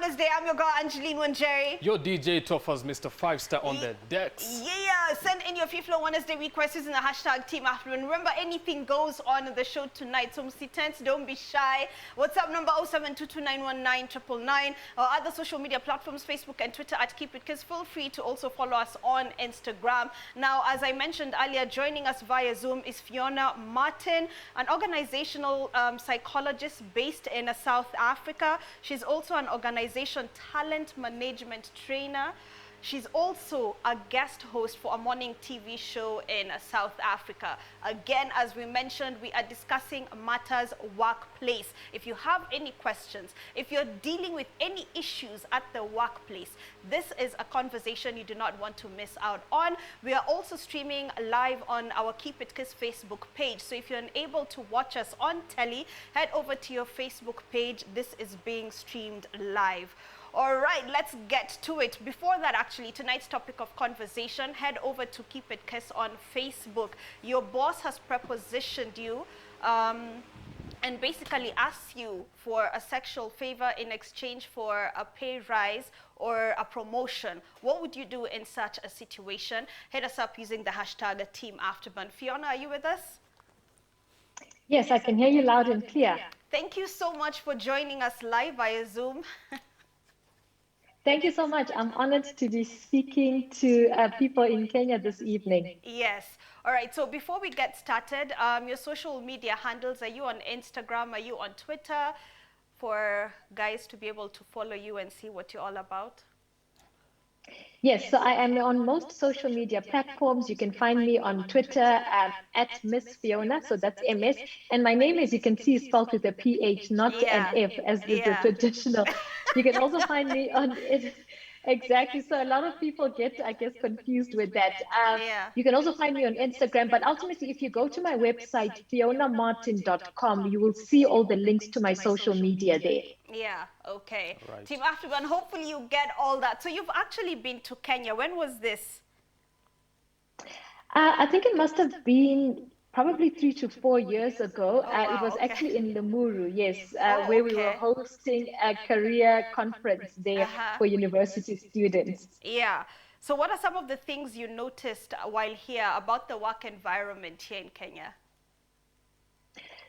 Thursday. I'm your girl, Angeline Wanjeri. Your DJ Toffers, Mr. 5-Star on the decks. Yeah, send in your FIFA Wednesday requests using the hashtag Team Afternoon. Remember, anything goes on in the show tonight, so tense, don't be shy. WhatsApp number 0722919999. Our other social media platforms, Facebook and Twitter at Keep It Kids. Feel free to also follow us on Instagram. Now, as I mentioned earlier, joining us via Zoom is Phiona Martin, an organizational psychologist based in South Africa. She's also an organization talent management trainer. She's also a guest host for a morning TV show in South Africa. Again, as we mentioned, we are discussing matters workplace. If you have any questions, if you're dealing with any issues at the workplace, this is a conversation you do not want to miss out on. We are also streaming live on our Keep It Kids Facebook page. So if you're unable to watch us on telly, head over to your Facebook page. This is being streamed live. All right, let's get to it. Before that, actually, tonight's topic of conversation, head over to Keep It Kiss on Facebook. Your boss has prepositioned you and basically asked you for a sexual favor in exchange for a pay rise or a promotion. What would you do in such a situation? Hit us up using the hashtag TeamAfterburn. Phiona, are you with us? Yes, I can hear you loud and clear. Thank you so much for joining us live via Zoom. Thank you so much. I'm honored to be speaking to people in Kenya this evening. Yes. All right. So before we get started, your social media handles, are you on Instagram? Are you on Twitter? For guys to be able to follow you and see what you're all about? Yes, so I am on most social media platforms. You can find me on Twitter at Miss Phiona, so that's MS. And my name, as you can see, is spelled with a PH, not an F, as is the traditional. You can also find me on it. Exactly. So a lot of people get, I guess, confused with that. You can also find me on Instagram. But ultimately, if you go to my website, phionamartin.com, you will see all the links to my social media there. Yeah, okay. Right. Team Afterburn, hopefully you get all that. So you've actually been to Kenya. When was this? I think it must have been probably 3 to 4 years ago. It was actually in Limuru, yes, where we were hosting a career conference there for university students. Yeah. So what are some of the things you noticed while here about the work environment here in Kenya?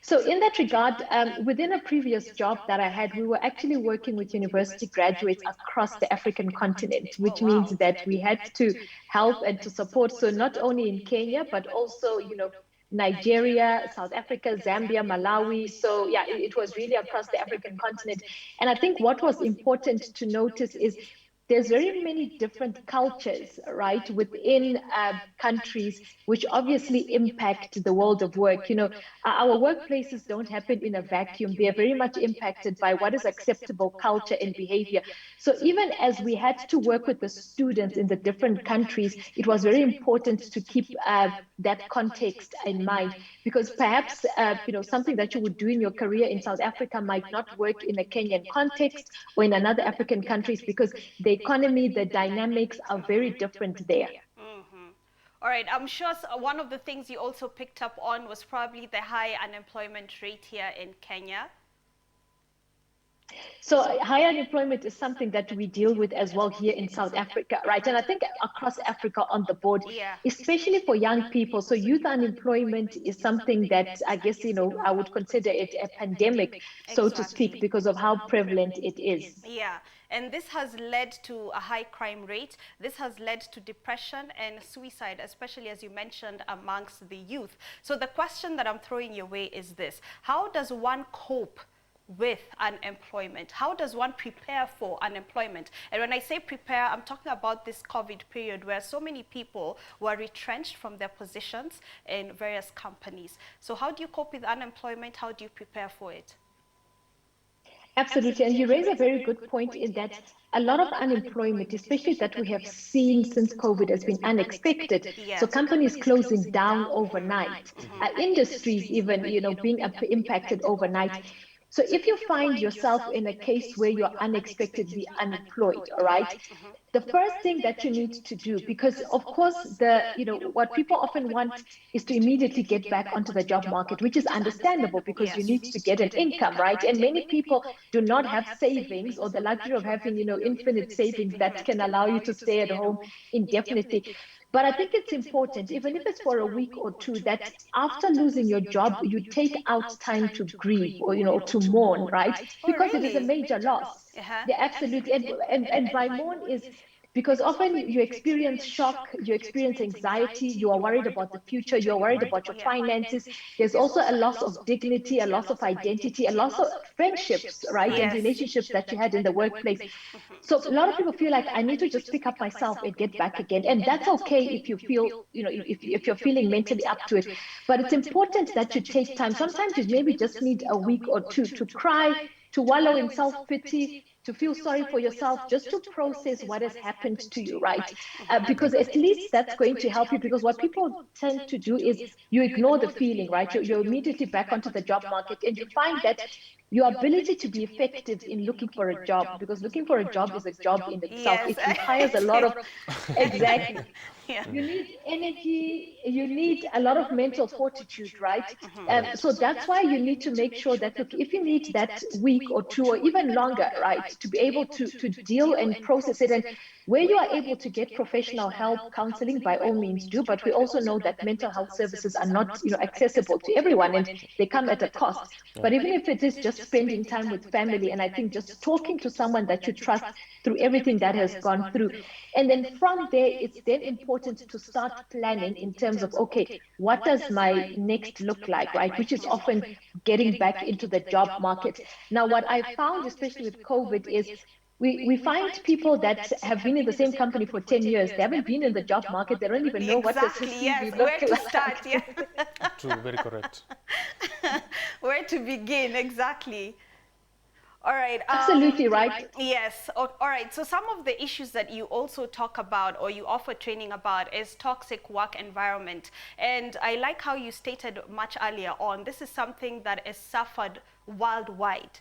So in that regard, within a previous job that I had, we were actually working with university graduates across the African continent, which means that we had to help and to support. So not only in Kenya, but also, you know, Nigeria, South Africa, Zambia, Malawi. So yeah, it was really across the African continent. And I think what was important to notice is there's very many different cultures, right, within countries, which obviously impact the world of work. You know, our workplaces don't happen in a vacuum. They are very much impacted by what is acceptable culture and behavior. So even as we had to work with the students in the different countries, it was very important to keep that context in mind, because perhaps, you know, something that you would do in your career in South Africa might not work in a Kenyan context or in another African countries, because the economy, the dynamics are very different there. All right, I'm sure one of the things you also picked up on was probably the high unemployment rate here in Kenya. So high unemployment is something that we deal with as well here in South Africa, right? And I think across Africa on the board, especially for young people. So youth unemployment is something that I guess, you know, I would consider it a pandemic, so to speak, because of how prevalent it is. Yeah, and this has led to a high crime rate. This has led to depression and suicide, especially as you mentioned, amongst the youth. So the question that I'm throwing your way is this: how does one cope with unemployment? How does one prepare for unemployment? And when I say prepare, I'm talking about this COVID period where so many people were retrenched from their positions in various companies. So how do you cope with unemployment? How do you prepare for it? Absolutely, and you raise a very good point in that a lot of unemployment, especially that we have seen since COVID, has been unexpected. So companies closing down overnight, industries even, you know, being impacted overnight. So if you find yourself in a case where you're unexpectedly unemployed, all right, the first thing that you need to do, because of course what people often want is to immediately get back onto the job market, which is understandable because you need to get an income, right? And many people do not have savings or the luxury of having infinite savings that can allow you to stay at home indefinitely. But I think it's important, even if it's for a week or two, that after losing your job, you take out time to grieve or to mourn, right? Because it is a major loss. Yeah, absolutely. And by mourn is because often you experience shock, you experience anxiety, you are worried about the future, you are worried about your finances. There's also a loss of dignity, a loss of identity, a loss of friendships, right? And relationships that you had in the workplace. So a lot of people feel like I need to just pick up myself and get back again. And that's okay if you feel, if you're feeling mentally up to it. But it's important that you take time. Sometimes you maybe just need a week or two to cry, to wallow in self-pity, to feel sorry for yourself, just to process what has happened to you, right? Because at least that's going to help you, because what people tend to do is you ignore the feeling, right? You're immediately back onto the job market, and you find that your ability to be effective in looking for a job, because looking for a job is a job in itself. It requires a lot of, exactly. You need energy, you need a lot of mental fortitude, right? So that's why you need to make sure that, look, if you need that week or two or even longer, right, to be able to deal and process it, and where you are able to get professional help, counseling, by all means do. But we also know that mental health services are not accessible to everyone, and they come at a cost. But even if it is just spending time with family, and I think just talking to someone that you trust through everything that has gone through, and then from there, it's then important to start planning in terms of, okay, what does my next look like, right? Which is often getting back into the job market. Now, what I found, especially with COVID, is we find people that have been in the same company for 10 years. They haven't been in the job market. They don't even know what the CV looks like. Where to start, yeah. True, very correct. Where to begin, exactly. All right. Absolutely right. Yes. All right. So some of the issues that you also talk about, or you offer training about, is toxic work environment. And I like how you stated much earlier on, this is something that is suffered worldwide.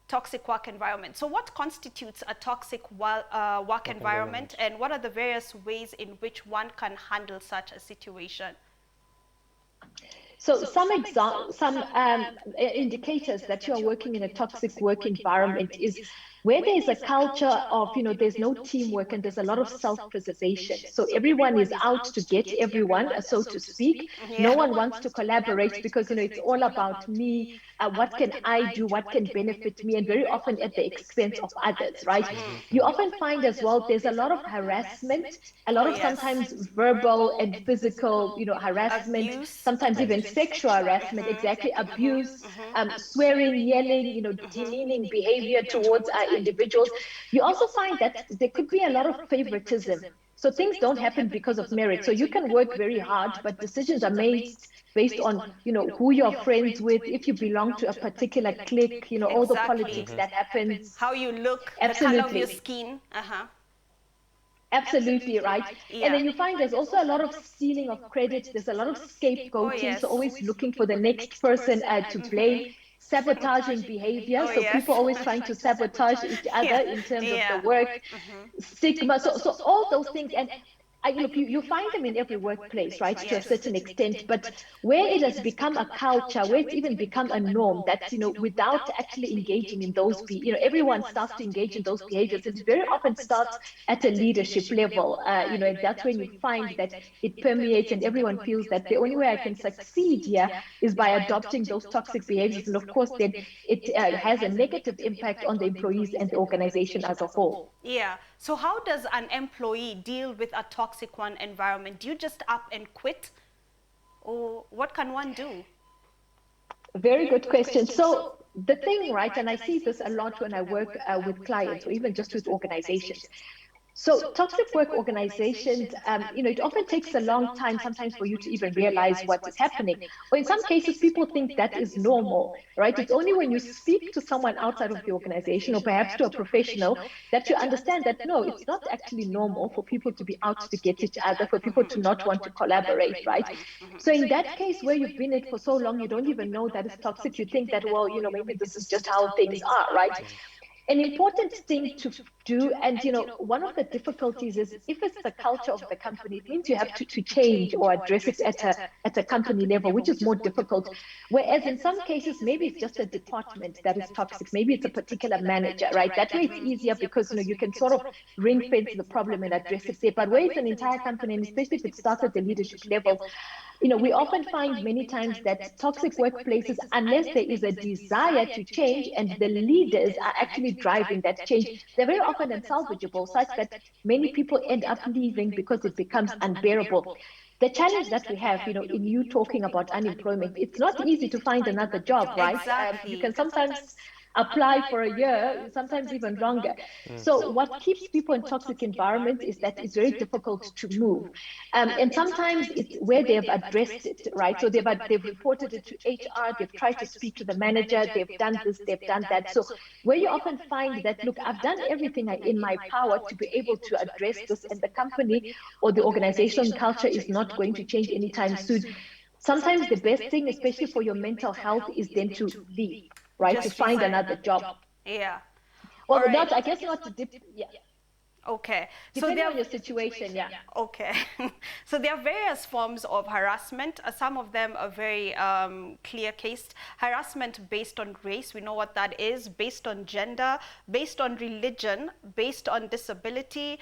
Toxic work environment. So what constitutes a toxic work environment, and what are the various ways in which one can handle such a situation? So some indicators that you are working in a toxic work environment is where there's a culture of, there's no teamwork and there's a lot of self-preservation. So everyone is out to get everyone, so to speak. No one wants to collaborate because, it's all about me. What can I do? What can benefit me? And very often at the expense of others, right? You often find as well, there's a lot of harassment, a lot of sometimes verbal and physical, harassment, abuse. Sometimes even sexual harassment, exactly, abuse, swearing, yelling, demeaning behavior towards individuals. You also find that there could be a lot of favoritism. So things don't happen because of merit. So you can work very hard, but decisions are made based on, who you're friends with, if you belong to a particular clique, all the politics that happens. How you look, absolutely. The color of your skin. Absolutely right. Yeah. And then you find there's also a lot of stealing of credit. There's a lot of scapegoating. So always looking for the next person to blame. Sabotaging behavior. So people always trying to sabotage each other in terms of the work. Stigma. So all those things. And look, you find them in every workplace, right, to a certain extent, but where it has become a culture, where it's even become a norm, that, without actually engaging in those, everyone starts to engage in those behaviors. It very often starts at a leadership level, and that's when you find that it permeates and everyone feels that the only way I can succeed here is by adopting those toxic behaviors. And of course, then it has a negative impact on the employees and the organization as a whole. Yeah. So how does an employee deal with a toxic work environment? Do you just up and quit? Or what can one do? Very good question. So the thing, right, and I see this a lot when I work with clients or even just with organizations. So toxic work organizations, it often takes a long time sometimes for you to even realize what is happening. Or in some cases, people think that is normal, right? It's only when you speak to someone outside of the organization or perhaps to a professional that you understand that, no, it's not actually normal for people to be out to get each other, for people to not want to collaborate, right? So in that case, where you've been in it for so long, you don't even know that it's toxic. You think that, well, maybe this is just how things are, right? An important thing to do, and one of the difficulties is if it's the culture of the company, it means you have to change or address it at a company level, which is more difficult. Whereas in some cases, maybe it's just a department that is toxic. Maybe it's a particular manager, right? That way it's easier because you can sort of ring fence the problem and address it there. But where it's an entire company, and especially if it starts at the leadership level, we often find many times that toxic workplaces, unless there is a desire to change and the leaders are actually driving that change, they're very often unsalvageable, such that many people end up leaving because it becomes unbearable. The challenge that we have, in you talking about unemployment, it's not easy to find another job, right? You can sometimes apply for a year, sometimes even longer. So what keeps people in toxic environments is that it's very difficult to move. And sometimes it's where they have addressed it, right? So they've reported it to HR, they've tried to speak to the manager, they've done this, they've done that. So where you often find that, look, I've done everything in my power to be able to address this, and the company or the organization culture is not going to change anytime soon. Sometimes the best thing, especially for your mental health, is then to leave, right? To find another job. Yeah. Well, not, I guess not to dip, yeah. Okay. Depending on your situation, yeah. Okay. So there are various forms of harassment. Some of them are very clear-cased. Harassment based on race, we know what that is, based on gender, based on religion, based on disability,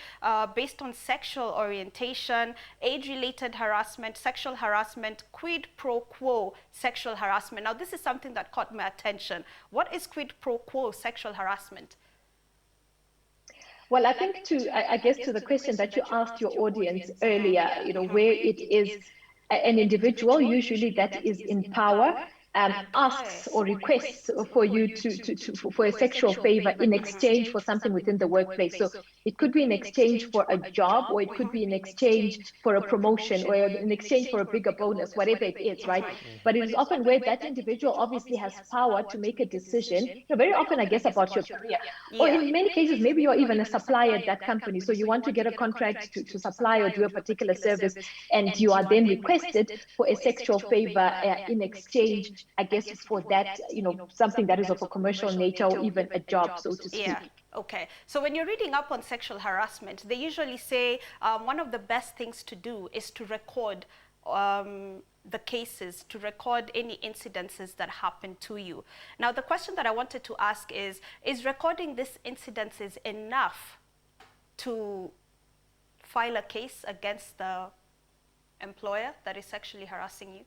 based on sexual orientation, age-related harassment, sexual harassment, quid pro quo sexual harassment. Now, this is something that caught my attention. What is quid pro quo sexual harassment? Well, I think I guess to the question that you asked your audience earlier, where it is an individual, usually that is in power, asks or requests for you for a sexual favor in exchange for something within the workplace. So it could be in exchange for a job, or it could be in exchange for a promotion, or in exchange for a bigger bonus, whatever it is, right? But it is often where that individual obviously has power to make a decision, very often, I guess, about your career. Or in many cases, maybe you're even a supplier at that company. So you want to get a contract to supply or do a particular service, and you are then requested for a sexual favor in exchange, I guess, for that, something that is of a commercial nature, or even a job, so to speak. Yeah. Okay. So when you're reading up on sexual harassment, they usually say one of the best things to do is to record the cases, to record any incidences that happen to you. Now, the question that I wanted to ask is recording these incidences enough to file a case against the employer that is sexually harassing you?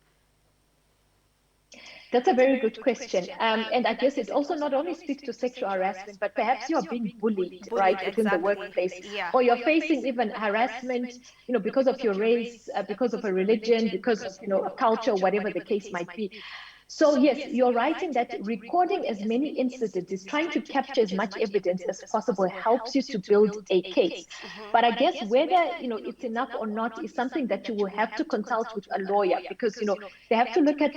That's a very good question. And I guess it also not only speaks to sexual harassment, but perhaps you're being bullied, right, within the workplace, or you're facing even harassment, because of your race, because of a religion, because of, a culture, whatever the case might be. So yes, you're right in that recording as many incidents, trying to capture as much evidence as possible, helps you to build a case. But I guess whether it's enough or not is something that you will have to consult with a lawyer, because they have to look at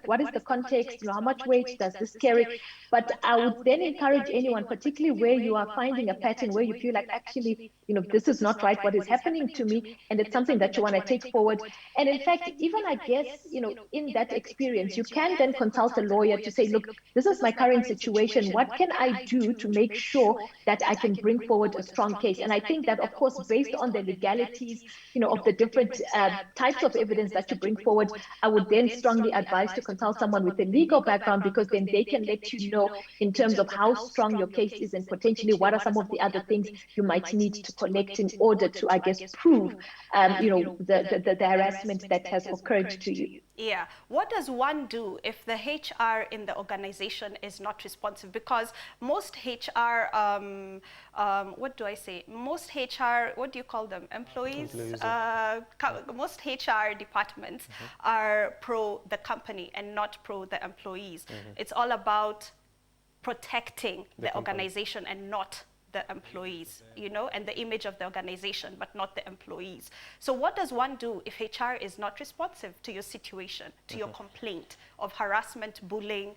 what is the context, how much weight does this carry. But I would then encourage anyone, particularly where you are finding a pattern where you feel like, actually, this is not right, what is happening to me, and it's something that you want to take forward. And in fact, even I guess, in that experience, you can then consult a lawyer to say, look, this is my current situation. What can I do to make sure that I can bring forward a strong case? And I think that, of course, based on the legalities, of the different types of evidence that you bring forward, I would then strongly advise to consult someone with a legal background, because then they can let you know in terms of how strong your case is, and potentially what are some of the other things you might need to collect in order to, I guess, prove, the harassment that has occurred to you. Yeah. What does one do if the HR in the organization is not responsive? Because most HR, most HR, what do you call them? Employees? Most HR departments are pro the company and not pro the employees. It's all about protecting the organization and not the employees, you know, and the image of the organization, but not the employees. So what does one do if HR is not responsive to your situation, to your complaint of harassment, bullying?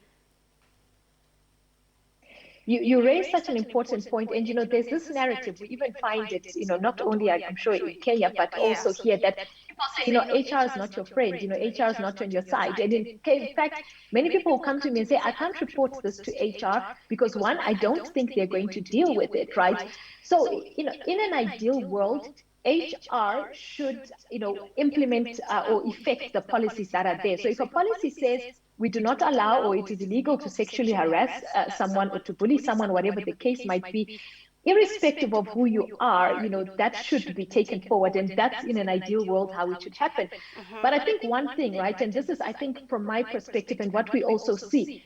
You raise such an important point, and you know, there's this narrative. We even find it, you know, not only I'm sure in Kenya, but also here, that people say, you know, HR is not your friend, you know, HR is not on your side. And in fact, many people will come to me and say, I can't report this to HR because, one, I don't think they're going to deal with it, right? So, you know, in an ideal world, HR should, you know, implement or effect the policies that are there. So if a policy says we do not allow, or it is illegal to sexually harass someone or to bully someone, whatever the case might be, irrespective of who you are, you know, that should be taken forward. And that's in an ideal world how it should happen. But I think one thing, right, and this is, I think, from my perspective and what we also see,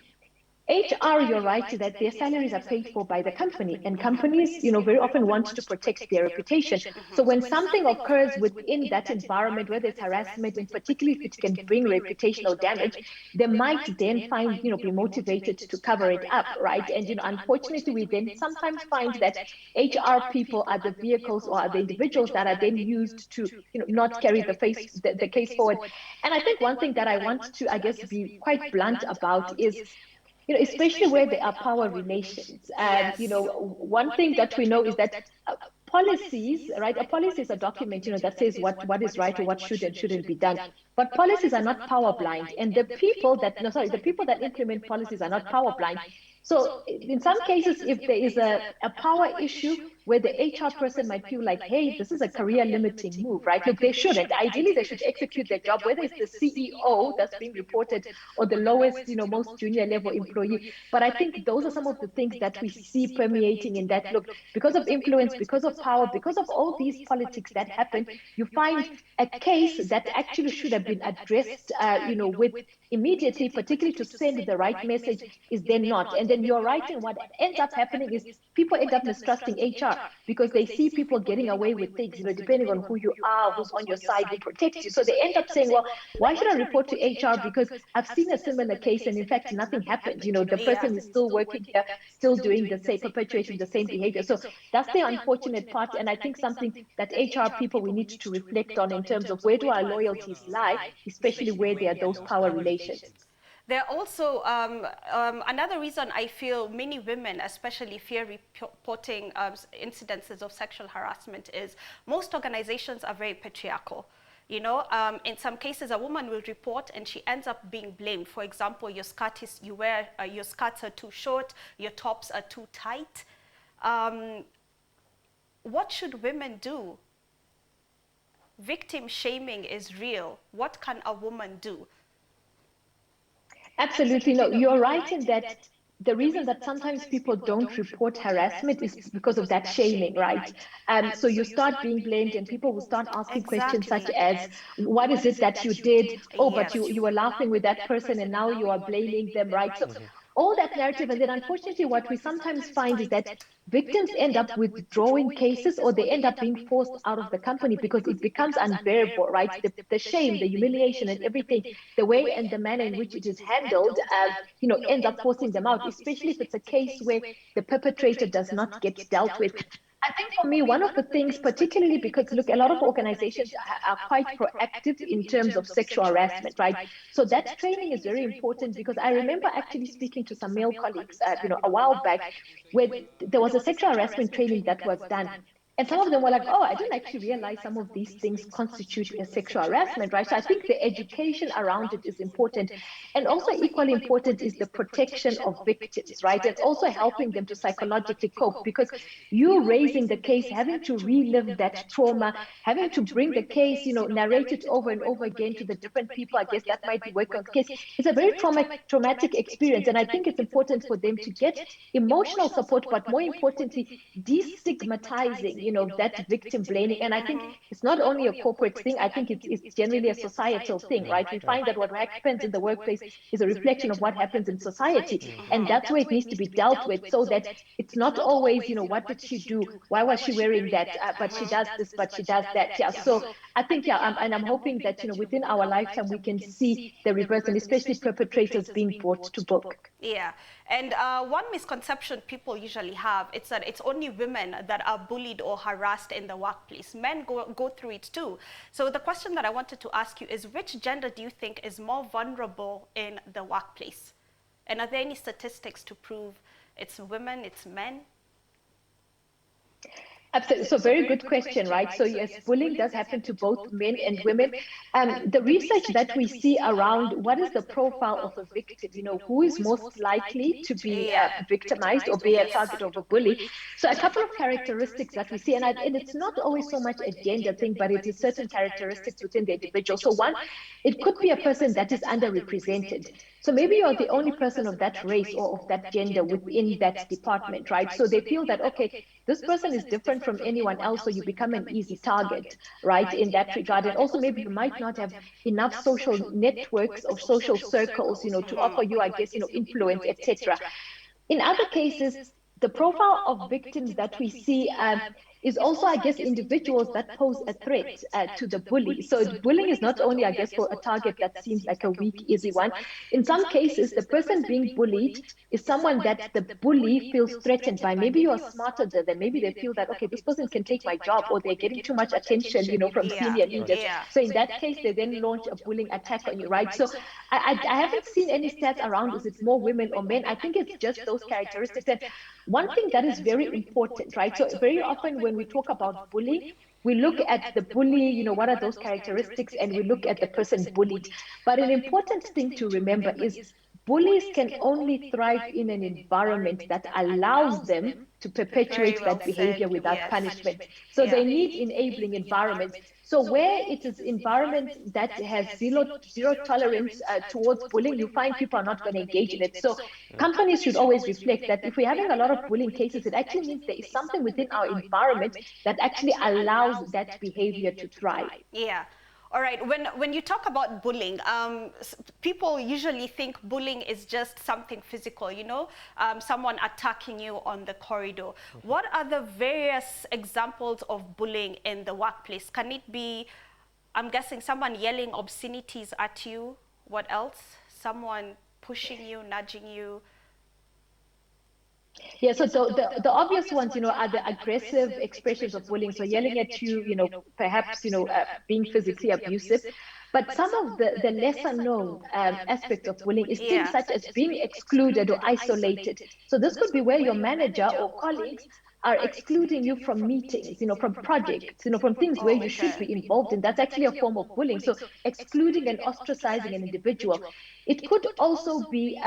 HR, you're right that their salaries are paid for by the company, and companies, you know, very often want to protect their reputation. So when something occurs within that environment, whether it's harassment, and particularly if it can bring reputational damage, they might then find, you know, be motivated to cover it up, right? And, you know, unfortunately, we then sometimes find that HR people are the vehicles or are the individuals that are then used to, you know, not carry the case forward. And I think one thing that I want to, I guess, be quite blunt about is, you know, especially where there are power relations. You know, one thing that we know is that policies, right? A policy is a document, you know, that says what is right or what should and shouldn't be done. But policies are not power blind, and the people that implement policies are not power blind. So in some cases, if there is a power issue where the HR person might feel like, hey, this is a career limiting move, right? Look, they shouldn't. Ideally, they should execute their job, whether it's the CEO that's being reported or the lowest, you know, most junior level employee. But I think those are some of the things that we see permeating in that. Look, because of influence, because of power, because of all these politics that happen, you find a case that actually should have been addressed, you know, with immediately, particularly to send the right message, is then not. And then you're right, and what ends up happening is people end up mistrusting HR because they see people getting away with things, you know, depending on who you are, who's on your side, who protects you. So they end up saying, well, why should I report to HR? Because I've seen a similar case, and in fact, nothing happened. You know, the person is still working here, still doing the same, perpetuating the same behavior. So that's the unfortunate part. And I think something that HR people, we need to reflect on in terms of where do our loyalties lie, especially where there are those power relations. There are also another reason I feel many women especially fear reporting incidences of sexual harassment is most organizations are very patriarchal. You know, in some cases, a woman will report and she ends up being blamed. For example, your skirts are too short, your tops are too tight. What should women do? Victim shaming is real. What can a woman do? Absolutely. No, you're right in that the reason that sometimes people don't report harassment is because of that shaming, right? So you start being blamed, and people will start asking questions such as, what is it that you did? Oh, but you were laughing with that person and now you are blaming them, right? So all that narrative. And then unfortunately, what we sometimes find is that victims end up withdrawing cases, or they end up being forced out of the company because it becomes unbearable, right? The shame, the humiliation, and everything, the way and the manner in which it is handled, you know, ends up forcing them out, especially if it's a case where the perpetrator does not get dealt with. I think for me, one of the things, particularly because, look, a lot of organizations are quite proactive in terms of sexual harassment, right? So that training is very important, because I remember actually speaking to some male colleagues, you know, a while back, where there was a sexual harassment training that was done. And some of them were like, oh, I didn't actually realize some of these things constitute a sexual harassment, right? So I think the education around it is important. And also equally important is the protection of victims, right? And also helping them to psychologically cope, because you raising the case, having to relive that trauma, having to bring the case, you know, narrate it over and over again to the different people, I guess that might be working on the case. It's a very traumatic experience. And I think it's important for them to get emotional support, but more importantly, destigmatizing, you know, that victim blaming. And I think it's not only a corporate thing, I think it's generally a societal thing, right? We find that what happens in the workplace is a reflection of what happens in society. And that's where it needs to be dealt with, so that it's not always, you know, what did she do? Why was she wearing that? But she does this, but she does that. Yeah. So I think, yeah, and I'm hoping that, within our lifetime, we can see the reverse, and especially perpetrators being brought to book. Yeah, and one misconception people usually have, it's that it's only women that are bullied or harassed in the workplace. Men go through it too. So the question that I wanted to ask you is, which gender do you think is more vulnerable in the workplace? And are there any statistics to prove it's women, it's men? Absolutely. So very good question, right? So yes, bullying does happen to both men and women. The research that we see around what is the profile of a victim, who is most likely to be victimized or be a target of a bully. So a couple of characteristics that we see, and it's not always so much a gender thing, but it is certain characteristics within the individual. So one, it could be a person that is underrepresented. So maybe you're the only person of that race or of that gender within that department, right? So they feel that, okay, this person is different from anyone else, so you become an easy target, right, in that regard. And also maybe you might not have enough social networks or social circles, to offer you, I guess, influence, etc. In other cases, the profile of victims that we see is also, I guess, individuals that pose a threat to the bully. So bullying is not only, I guess, for a target that seems like a weak, easy one. In some cases, the person being bullied is someone that the bully feels threatened by. Maybe you are smarter than them. Maybe they feel that, okay, this person can take my job, or they're getting too much attention, from senior leaders. So in that case, they then launch a bullying attack on you, right? So I haven't seen any stats around, is it more women or men? I think it's just those characteristics. And one thing that is very important, right? So very often when we talk about bullying, we look at the bully, what are those characteristics, and we look at the person bullied. But an important thing to remember is bullies can only thrive in an environment that allows them to perpetuate that behavior without punishment. So they need enabling environments. So where it is environment that has zero tolerance towards bullying, you find people are not going to engage in it. So companies should always reflect that if we're having a lot of bullying cases, it actually means there is something within our environment that actually allows that behavior to thrive. Yeah. All right, when you talk about bullying, people usually think bullying is just something physical, someone attacking you on the corridor. What are the various examples of bullying in the workplace? Can it be, I'm guessing, someone yelling obscenities at you? What else? Someone pushing you, nudging you? Yeah, so the obvious ones, are the aggressive expressions of bullying. So yelling at you, perhaps, being physically abusive. But some of the lesser known aspects of bullying is things such as being excluded or isolated. So this could be where your manager or colleagues are excluding you from meetings, from projects, from things where you should be involved in. That's actually a form of bullying. So excluding and ostracizing an individual. It could also be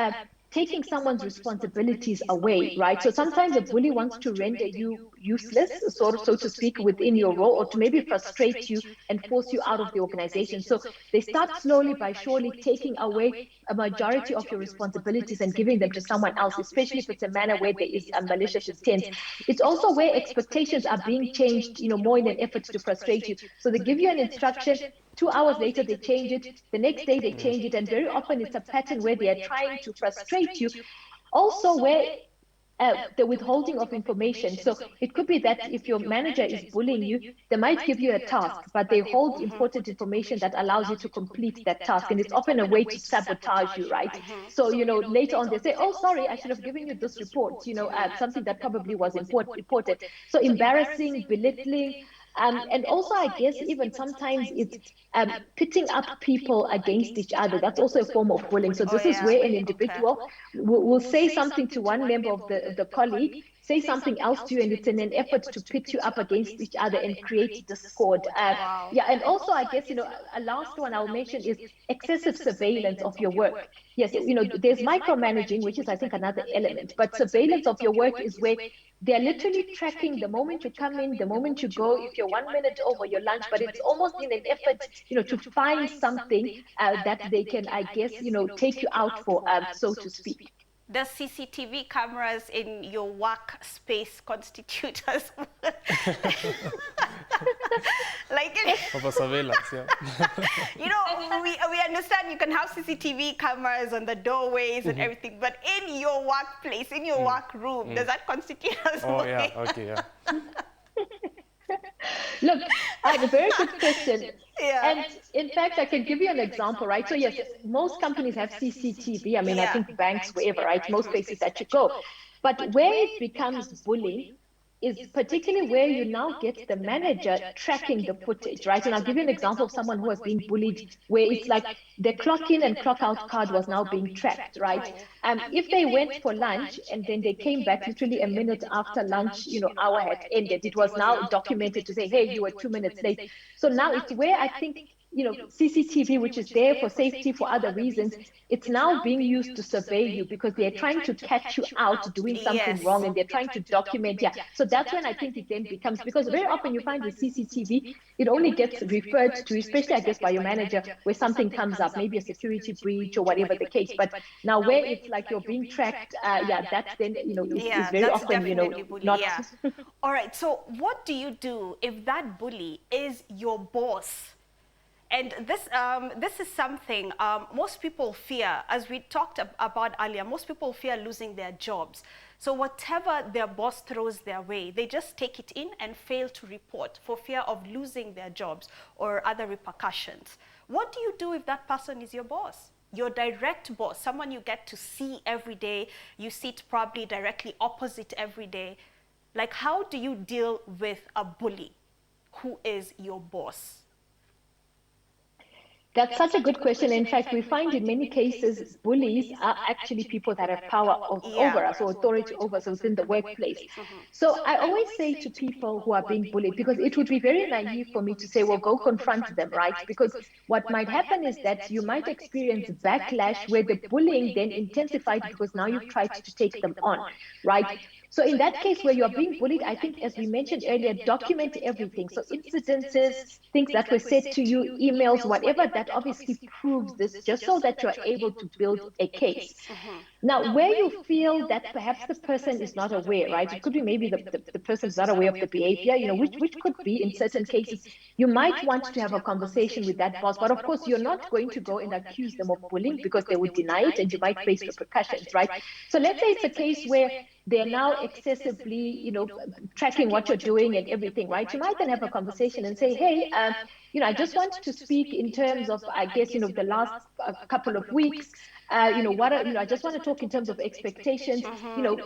taking someone's responsibilities away, right? So sometimes a bully wants to render you useless, so to speak, within your role, or to maybe frustrate you and force you out of the organization. So they start slowly by surely taking away a majority of your responsibilities and giving them to someone else, especially if it's a manner where there is a malicious intent. It's also where expectations are being changed, more in an effort to frustrate you. So they give you an instruction, 2 hours later, they change it. The next day, they change it. And very often, it's a pattern where they are trying to frustrate you. Also, where the withholding of information. So it could be that if your manager is bullying you, they might give you a task, but they hold important information that allows you to complete that task. And it's often a way to sabotage you, right? So, later on, they say, oh, sorry, I should have given you this report, something that probably was important. So embarrassing, belittling. And also, I guess, even sometimes it's pitting up people against each other. That's also a form of bullying. So this is where an individual will say something to one member of the colleague, say something else to you, and it's in an effort to pit you up against each other and create discord. Yeah, and also, I guess, a last one I'll mention is excessive surveillance of your work. Yes, there's micromanaging, which is, I think, another element. But surveillance of your work is where they're literally tracking the moment you come in, the moment you go, if you're 1 minute over your lunch, but it's almost in an effort, to find something that they can, I guess, take you out for, so to speak. Does CCTV cameras in your workspace constitute as for surveillance, yeah. we understand you can have CCTV cameras on the doorways and everything, but in your workplace, in your workroom, does that constitute as bullying? Oh, yeah, okay, yeah. Look, a very good question. Yeah. And in fact, I can give you an example, right? So yes, most companies have CCTV. I mean, I think banks, wherever, right? Most places that you go. But where it becomes bullying is particularly where you now get the manager tracking the footage, right? And I'll give you an example of someone who was being bullied, where it's like the clock in and clock out card was now being tracked, right? If they went for lunch and then they came back literally a minute after lunch, hour had ended, it was now documented to say, hey, you were 2 minutes late. So now it's where I think, CCTV, which is there for safety for other reasons, it's now being used to survey you because they're trying to catch you out doing something wrong and they're trying to document. Yeah. So that's when I think it then becomes, because very often you find with CCTV, it only gets referred to, especially I guess by your manager, where something comes up, maybe a security breach or whatever the case. But now where it's like you're being tracked, that's then, is very often, not. Yeah. All right. So what do you do if that bully is your boss? And this is something most people fear, as we talked about earlier. Most people fear losing their jobs. So whatever their boss throws their way, they just take it in and fail to report for fear of losing their jobs or other repercussions. What do you do if that person is your boss? Your direct boss, someone you get to see every day, you sit probably directly opposite every day. Like, how do you deal with a bully who is your boss? That's such a good question. In fact, we find in many cases, bullies are actually people that have power over us or authority over us within the workplace. So I always say to people who are being bullied, because it would be very naive for me to say, well, go confront them, right? Because what might happen is that you might experience backlash where the bullying then intensified because now you've tried to take them on, right? So in that case where you're being bullied, I think, as we mentioned earlier, document everything. So incidences, things that were said to you, emails, whatever, that obviously proves this, just so that you're able to build a case. Now, where you feel that perhaps the person is not aware, right? It could be maybe the person's not aware of the behavior, which could be in certain cases. You might want to have a conversation with that boss, but of course, you're not going to go and accuse them of bullying because they would deny it and you might face repercussions, right? So let's say it's a case where they're now excessively, tracking what you're doing and everything, right? You might then have a conversation and say, hey, I just want to speak in terms of, I guess, the last couple of weeks. I just want to talk in terms of expectations.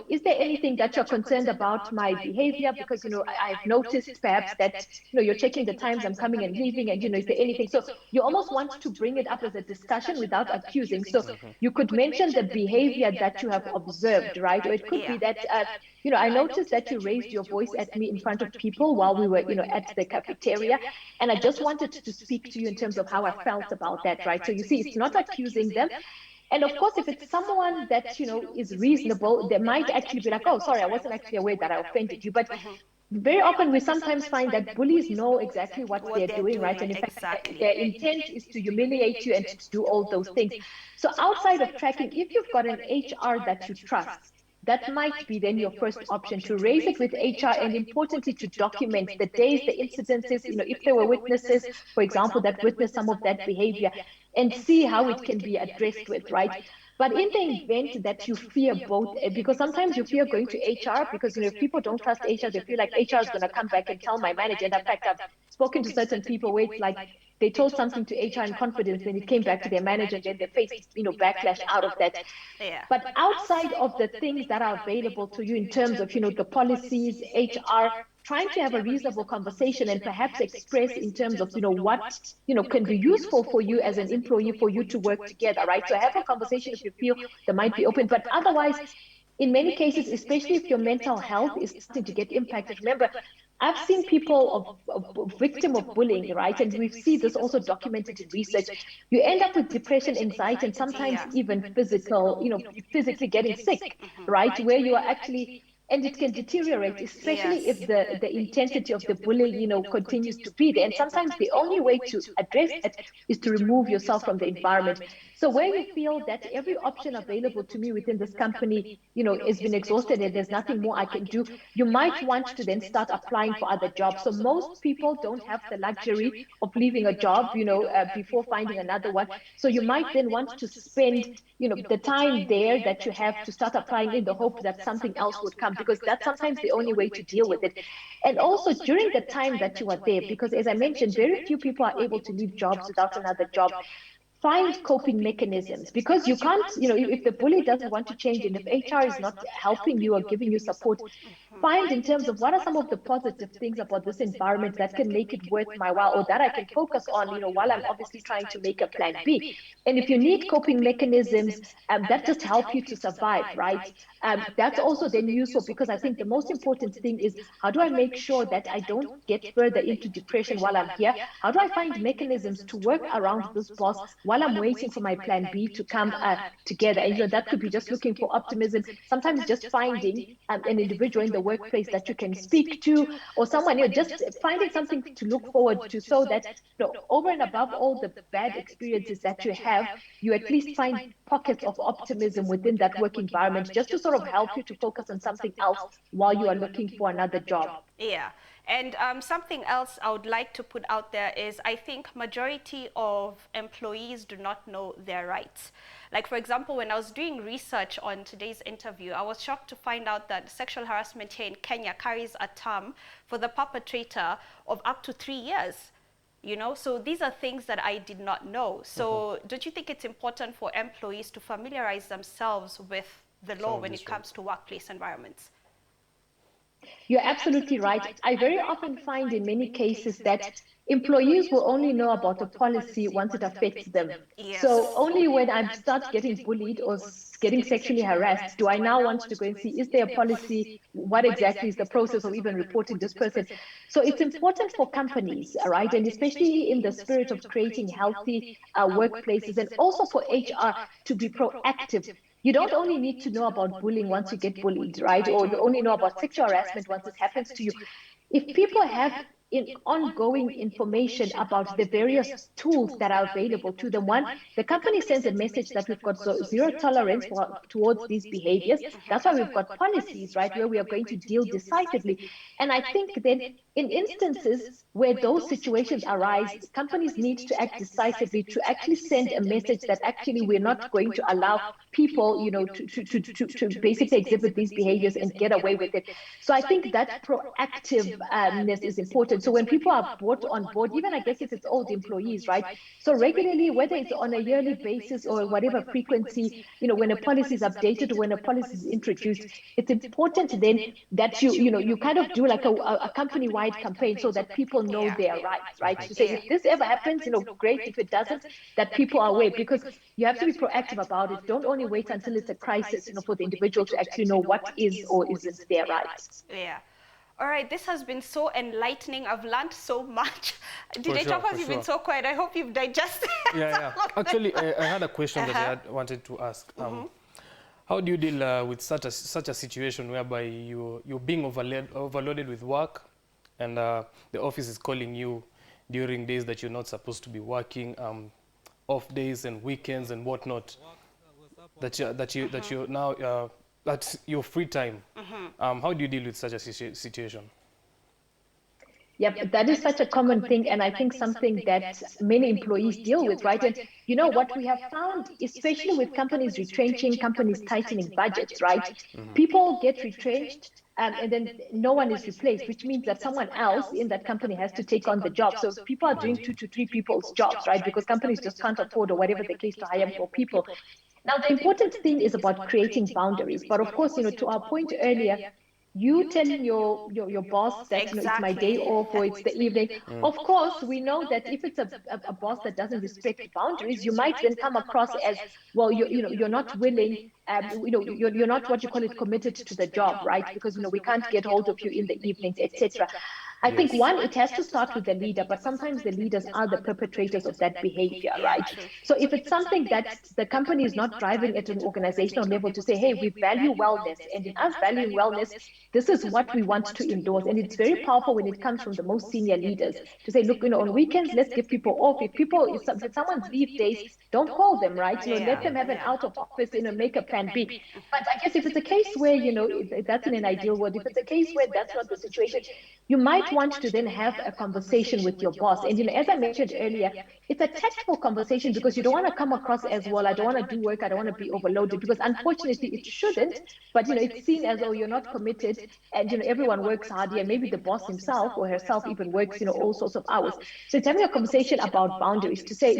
Is there anything that you're concerned about my behavior? Because, I've noticed perhaps that, you're checking the times I'm coming and leaving and, is there anything? So you almost want to bring it up as a discussion without accusing. So you could mention the behavior that you have observed, right? Or it could be that, I noticed that you raised your voice at me in front of people while we were, at the cafeteria. And I just wanted to speak to you in terms of how I felt about that, right? So you see, it's not accusing them. And of course, if it's someone that, is reasonable, they might actually be like, oh, sorry, I wasn't actually aware that I offended you. But very often we sometimes find that bullies know exactly what they're doing, right? And in fact, their intent is to humiliate you and to do all those things. So outside of tracking, if you've got an HR that you trust, that might be then your first option, to raise it with HR, and importantly to document the days, the incidences, if there were witnesses, for example, that witnessed some of that behavior, and see how it can be addressed with, right? But in the event that you fear both, because sometimes you fear going to HR because, if people don't trust HR, they feel like HR is going to come back and tell my manager. And in fact, I've spoken to certain people where it's like they told something to HR in confidence, then it came back to their manager, and then they faced, backlash out of that. Yeah. But outside of the things that are available to you in terms of, the policies, HR, trying to have a reasonable conversation and perhaps express in terms of, what, can be useful for you as an employee for you to work together, right? So have a conversation if you feel there might be open, but otherwise, in many cases, especially if your mental health is starting to get impacted, remember, I've seen people of victim of bullying, right? And we see this also documented in research. You end up with depression, anxiety, and sometimes even physical, physically getting sick, right? Where you are actually, and it can deteriorate, especially if the intensity of the bullying, continues to be there. And sometimes the only way to address it is to remove yourself from the environment. So where you feel that every option available to me within this company, has been exhausted and there's nothing more I can do, you might want to then start applying for other jobs. So most people don't have the luxury of leaving a job, before finding another one. So you might then want to spend, the time there that you have to start applying in the hope that something else would come, because that's sometimes the only way to deal with it. And also during the time that you are there, because as I mentioned, very few people are able to leave jobs without another job. Find coping mechanisms, because you can't, if the bully doesn't want to change and if HR is not helping you or giving you support, find in terms of what are some of the positive things about this environment that can make it worth my while, or that I can focus on, while I'm obviously trying to make a plan B. And if you need coping mechanisms that just help you to survive, right? That's also then useful, because I think the most important thing is, how do I make sure that I don't get further into depression while I'm here? How do I find mechanisms to work around this boss while I'm waiting for my plan B to come together? And that could be just looking for optimism, sometimes just finding an individual in the workplace that you can speak to, or someone, just finding something to look forward to, so that over and above all the bad experiences that you have, you at least find pockets of optimism within that work environment, just to sort of help you to focus on something else while you are looking for another job. Yeah. And something else I would like to put out there is, I think majority of employees do not know their rights. Like, for example, when I was doing research on today's interview, I was shocked to find out that sexual harassment here in Kenya carries a term for the perpetrator of up to 3 years. So these are things that I did not know. So don't you think it's important for employees to familiarize themselves with the law when it comes to workplace environments? You're absolutely right. I very often find in many cases that employees will only know about a policy once it affects them. Yes. So only when I start getting bullied or getting sexually harassed do I now want to go and see, is there a policy? What exactly is the process of even reporting this person? So it's important for companies, right, and especially in the spirit of creating healthy workplaces, and also for HR to be proactive. You don't only need to know about bullying once you get bullied, right? Or you only know about sexual harassment once it happens to you. If people have ongoing information about the various tools that are available to them, one, the company sends a message that we've got zero tolerance towards these behaviors. That's why we've got policies, right, where we are going to deal decisively. And I think then in instances where those situations arise, companies need to act decisively to actually send a message that actually we're not going to allow people, to basically exhibit these behaviors and get away with it. So I think that proactiveness is important. So when people are brought on board, even I guess if it's old employees, right? So regularly, whether it's on a yearly basis or whatever frequency, when a policy is updated or when a policy is introduced, it's important then that you kind of do like a company-wide campaign so that people know their rights, right? To say, if this ever happens, great. If it doesn't, that people are aware, because you have to be proactive about it. Don't only wait until it's a crisis, for the individual to actually know what is or isn't their rights. Yeah. All right, this has been so enlightening. I've learned so much. DJ Choppers, you've been so quiet. I hope you've digested. Yeah. Actually, I had a question that I wanted to ask. How do you deal with such a situation whereby you're being overloaded with work, and the office is calling you during days that you're not supposed to be working, off days and weekends and whatnot, that you're now that's your free time? How do you deal with such a situation? Yep, that is such a common thing, and I think something that many employees deal with, right? And what we have found, especially with companies retrenching, companies tightening budgets, right? People get retrenched, and then no one is replaced, which means that someone else in that company has to take on the job. So people are doing 2 to 3 people's jobs, right? Because companies just can't afford, or whatever the case, to hire more people. Now, the important thing is about creating boundaries. But of course, to our point earlier, you telling your boss that it's my day off or it's the evening. Of course, we know that if it's a boss that doesn't respect boundaries, you might then come across as, well, you're not willing, you're not, what you call it, committed to the job, right? Because we can't get hold of you in the evenings, etc. I think one, it has to start with the leader, but sometimes the leaders are the perpetrators of that behavior, right? So if it's something that the company is not driving at an organizational level to say, hey, we value wellness, and in us valuing wellness, this is what we want to endorse. And it's very powerful when it comes from the most senior leaders to say, look, on weekends, let's give people off. If someone's leave days, don't call them, right? Let them have an out of office, make a plan B. But I guess if it's a case where, that's in an ideal world, if it's a case where that's not the situation, you might want to then have a conversation with your boss. And, as I mentioned earlier, it's a tactful conversation because you don't want to come across as, well, I don't want to do work, I don't want to be overloaded, because unfortunately it shouldn't, but, it's seen as though you're not committed, and, everyone works hard here. Maybe the boss himself or herself even works, all sorts of hours. So it's having a conversation about boundaries to say,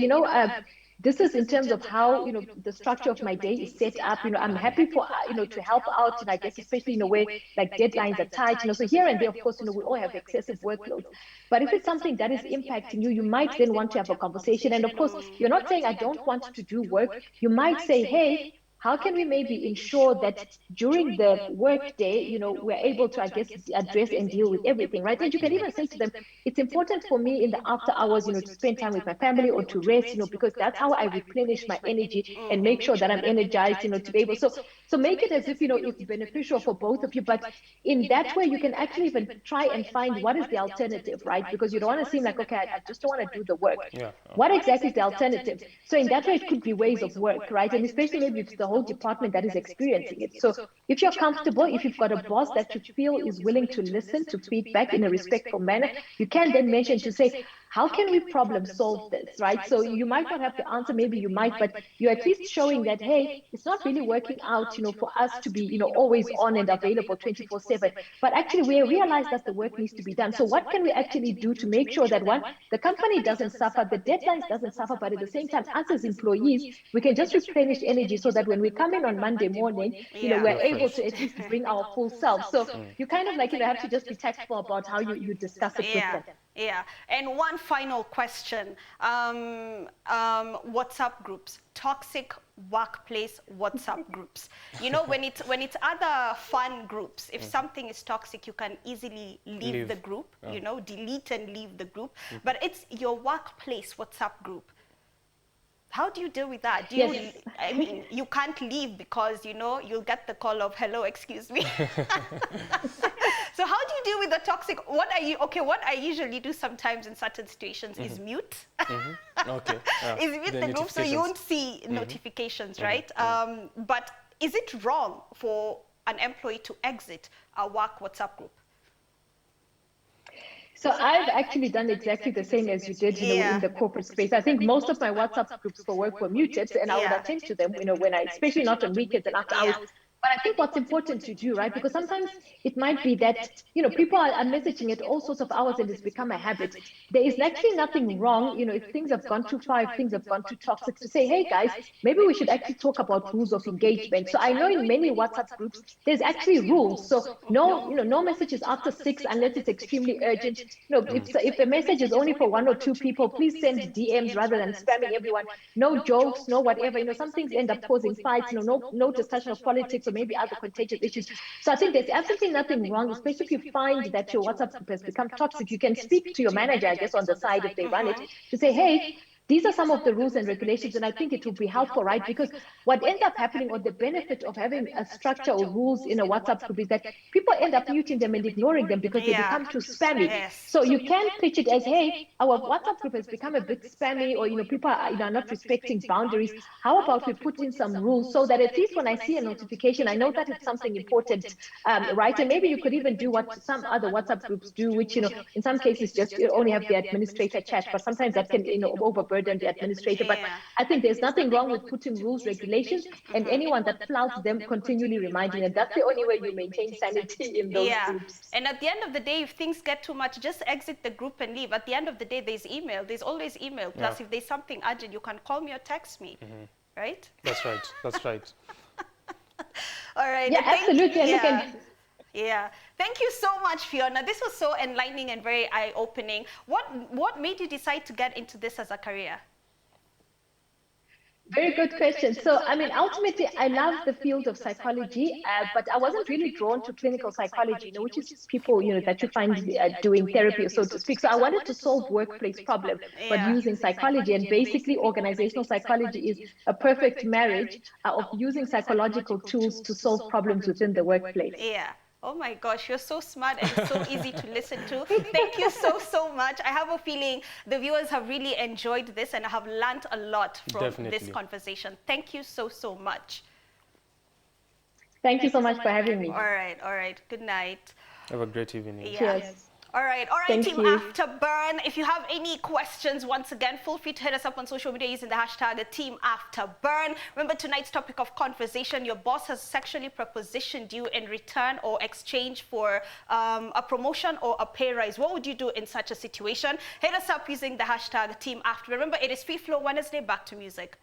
this is in terms of how, the structure of my day is set up. I'm happy for, to help out, and I guess especially in a way like deadlines are tight, so here and there, of course, we all have excessive workloads. But if it's something that is impacting you, you might then want to have a conversation. And of course, you're not saying I don't want to do work. You might say, hey, how can we maybe ensure that during the work day, we're able to, I guess, address and deal with everything, right? And you can even say to them, it's important for me in the after hours, to spend time with my family or to rest, because that's how I replenish my energy and make sure that I'm energized, to be able. So make it as if, it's beneficial for both of you. But in that way, you can actually even try and find what is the alternative, right? Because you don't want to seem like, okay, I just don't want to do the work. Yeah. What exactly is the alternative? So in that way, it could be ways of work, right? And especially maybe if it's the whole department that is experiencing it. So if you're comfortable, if you've got a boss that you feel is willing to listen to feedback in a respectful manner, you can then mention to say, how can we problem solve this, right? So you might not have the answer, maybe you might, but you're at least showing that, hey, it's not really working out, for us to be, always on and available 24/7. But actually, we realize that the work needs to be done. So what can we actually do to make sure that, one, the company doesn't suffer, the deadlines doesn't suffer, but at the same time, us as employees, we can just replenish energy so that when we come in on Monday morning, we're able to at least bring our full self. So you kind of have to just be tactful about how you discuss it with them. Yeah, and one final question. WhatsApp groups, toxic workplace WhatsApp groups. When it's other fun groups, if something is toxic, you can easily leave the group, delete and leave the group. But it's your workplace WhatsApp group. How do you deal with that? I mean, you can't leave because, you'll get the call of, hello, excuse me. So how do you deal with the toxic? What I usually do sometimes in certain situations is mute. Okay. Is mute the group so you won't see notifications, right? But is it wrong for an employee to exit a work WhatsApp group? So I've actually done exactly the same as you did, in the corporate space. I think most of my WhatsApp groups for work were muted, and I would attend to them, when especially not on weekends and after hours. But I think what's important to do, right? Because sometimes it might be that, people are messaging at all sorts of hours and it's become a habit. There is actually nothing wrong, if things have gone too far, if things have gone too toxic, to say, hey guys, maybe we should actually talk about rules of engagement. So I know in many WhatsApp groups, there's actually rules. So no messages after 6 unless it's extremely urgent. If the message is only for 1 or 2 people, please send DMs rather than spamming everyone. No jokes, no whatever. Some things end up causing fights. No discussion of politics or maybe other contagious issues. So I think there's absolutely nothing wrong, especially if you find that your WhatsApp group has become toxic. You can speak to your manager, I guess, on the side if they run it, to say, hey, these are some of the rules and regulations, and I think it will be helpful, right? Because what ends up happening, or the benefit of having a structure or rules in a WhatsApp group, is that people end up muting them and ignoring them because they become too spammy. So you can pitch it as, hey, our WhatsApp group has become a bit spammy, or people are not respecting boundaries. How about we put in some rules so that at least when I see a notification, I know that it's something important, right? And maybe you could even do what some other WhatsApp groups do, which in some cases just only have the administrator chat, but sometimes that can overburden the administrator. But I think there's nothing wrong with putting rules, regulations, and anyone that flouts them continually reminding them. That's the only way you maintain sanity in those groups. And at the end of the day, if things get too much, just exit the group and leave. At the end of the day, there's email. There's always email. Plus, if there's something urgent, you can call me or text me. Right? That's right. That's right. All right. Yeah, absolutely. Yeah. Thank you so much, Phiona. This was so enlightening and very eye-opening. What made you decide to get into this as a career? Very good question. So, I mean, ultimately, I love the field of psychology, but I wasn't really drawn to clinical psychology, which is people, that you find doing therapy, so to speak. So I wanted to solve workplace problem, but using psychology. And basically, organizational psychology is a perfect marriage of using psychological tools to solve problems within the workplace. Yeah. Oh my gosh, you're so smart and so easy to listen to. Thank you so, so much. I have a feeling the viewers have really enjoyed this and have learned a lot from this conversation. Thank you so, so much. Thank you so much for having me. All right. Good night. Have a great evening. Yeah. Cheers. All right, Thank Team you. Afterburn. If you have any questions, once again, feel free to hit us up on social media using the hashtag Team Afterburn. Remember tonight's topic of conversation: your boss has sexually propositioned you in return or exchange for a promotion or a pay rise. What would you do in such a situation? Hit us up using the hashtag Team Afterburn. Remember, it is Free Flow Wednesday. Back to music.